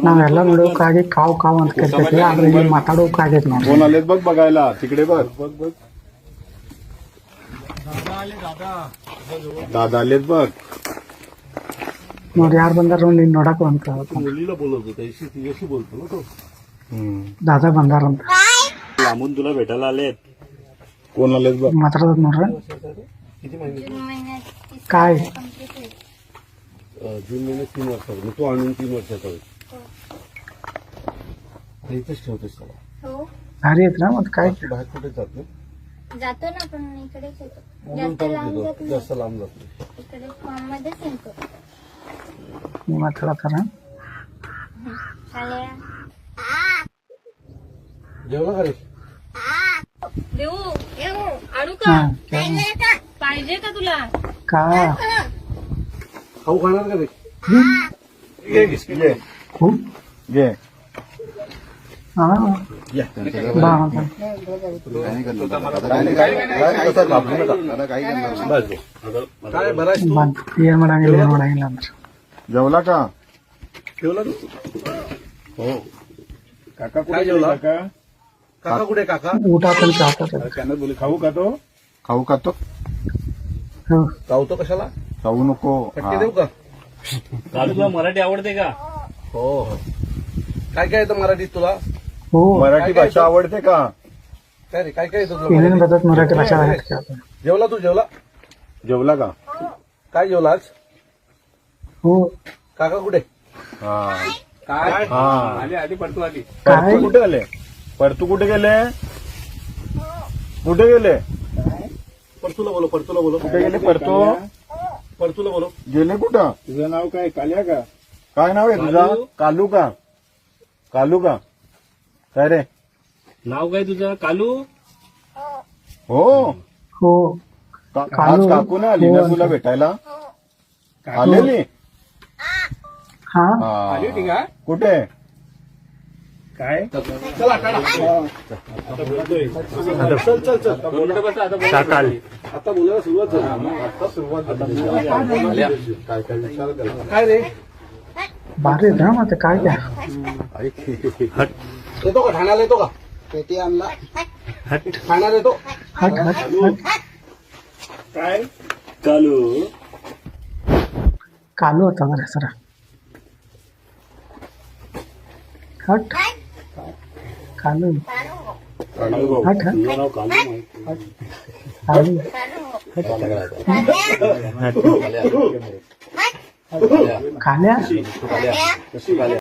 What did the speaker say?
ನಾವೆಲ್ಲ ನೋಡೋಕ್ಕಾಗಿ ಕಾವು ಕಾವು ಅಂತ ಕರಿತೈತಿ, ಆದ್ರೆ ಇಲ್ಲಿ ಮಾತಾಡೋಕ್ಕಾಗೈತಿ ನೋಡಿ. कोण आलेत बघ बघायला, तिकडे बघ. दादा आलेत बघ. ನೋಡಿ ಯಾರು ಬಂದಾರ ನೋಡಿ ನೋಡಕ್ ಅಂತ मुलीला बोलत होता तिच्याशी बोलतो ना तो. दादा ಬಂದಾರಂತ लांबून तुला भेटायला आलेत. कोण आलेत बघ. माताडत ನೋಡ್ರಿ. किती महिने? काय जून महिन्यात 3 वर्षाचा. मग तू आणून 3 वर्षाचा होईल. इथेच ठेवतोस त्याला. हो भारी आहेत ना. मग काय बाहेर कुठे जात नाही. जातो ना, पण इकडेच येतो. म्हणून जास्त लांब परत जात येतो. नाही. जास्त लांब जात नाही. इकडे फॉर्म मध्येच येतो. मी माताडताರ चालेल. जेवला का रे? देऊ आणू हा का? पाहिजे का तुला? का खाऊ खाणार का रे? घे घे खूप घे. हा या. बा काय बराच ಏನ್ ಮಾಡಂಗಿಲ್ಲ ಏನ್ ಮಾಡಂಗಿಲ್ಲ ಅಂದ್ರೆ जेवला का? जेवला तू? हो. काका काय कुठे जेवला? काका? काका कुठे काका? ಊಟ पण चालतात. त्यांना बोल खाऊ का तो? खाऊ का तो? हो चावतो कशाला? खाऊ नको. फटके देऊ का? कालू तुला मराठी आवडते का? हो हो. काय काय येतं मराठीत तुला? हो मराठी भाषा आवडते का? काय रे काय काय येतं तुला ಏನೇನು मराठीत? बदलत मराठी भाषा आहेत का? जेवला तू जेवला? जेवला का? काय जेवला आज? हो काका कुठे? हा काय? हा. आली पडतो आली. परतू कुठे आले? परतू कुठे गेले? कुठे गेले? परतूला बोलो परतूला बोलो. कुठे गेले परतू? परतूला बोलो. गेले कुठं? तुझं नाव काय? काल्या का? काय नाव आहे तुझं? कालू का? कालू का? काय रे? नाव काय तुझं? कालू? हो. हो कालू. आज काकू नाही आली ना हो. तुला भेटायला? आलेली? हा हा. आली होती का? कुठे? काय? चला काढा. चल चल चल. काका आली. आता बोलायला सुरुवात झाली. आता सुरुवात झाली. काय काय विचार त्याला. काय रे? भारी आहेत ना. मग काय काय येतो का ठाण्याला येतो का? पेटी आणला. ठाण्याला येतो. हट हट हट काय? कालू? कालू होता बरं सर. हट कालू कालू भाऊ. हट हट तुझं नाव कालू माहिती. कालू काल्या